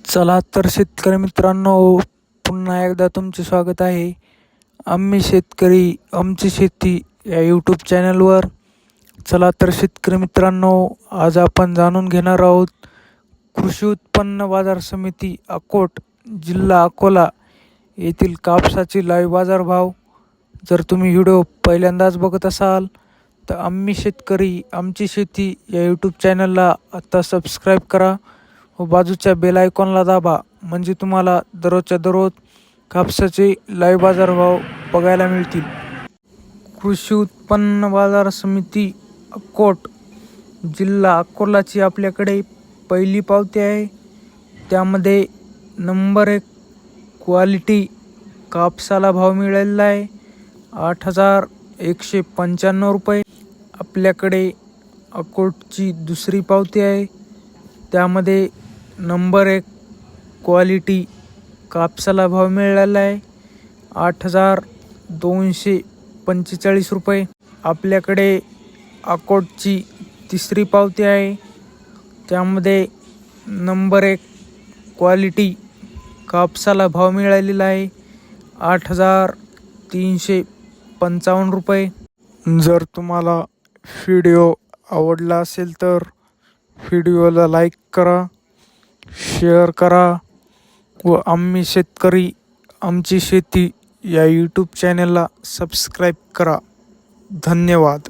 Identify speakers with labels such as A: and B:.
A: चला तर शेतकरी मित्रांनो, पुन्हा एकदा तुमचे स्वागत आहे आम्ही शेतकरी आमची शेती या यूट्यूब चॅनलवर. चला तर शेतकरी मित्रांनो, आज आपण जाणून घेणार आहोत कृषी उत्पन्न बाजार समिती अकोट, जिल्हा अकोला येथील कापसाची लाईव्ह बाजारभाव. जर तुम्ही व्हिडिओ पहिल्यांदाच बघत असाल तर आम्ही शेतकरी आमची शेती या यूट्यूब चॅनलला आता सबस्क्राईब करा व बाजूच्या बेल आयकॉनला दाबा, म्हणजे तुम्हाला दररोजच्या दररोज कापसाचे लाईव्ह बाजारभाव बघायला मिळतील. कृषी उत्पन्न बाजार समिती अकोट, जिल्हा अकोलाची आपल्याकडे पहिली पावती आहे. त्यामध्ये नंबर 1 क्वालिटी कापसाला भाव मिळालेला आहे 8,195 रुपये. आपल्याकडे अकोटची दुसरी पावती आहे. त्यामध्ये नंबर 1 क्वालिटी कापसाला भाव मिळालेला आहे 8,245 रुपये. आपल्याकडे अकोटची तिसरी पावती आहे. त्यामध्ये नंबर 1 क्वालिटी कापसाला भाव मिळालेला आहे 8,355 रुपये. जर तुम्हाला व्हिडिओ आवडला असेल तर व्हिडिओला लाईक करा, शेअर करा व आम्ही शेतकरी आमची शेती या यूट्यूब चॅनलला सबस्क्राईब करा. धन्यवाद.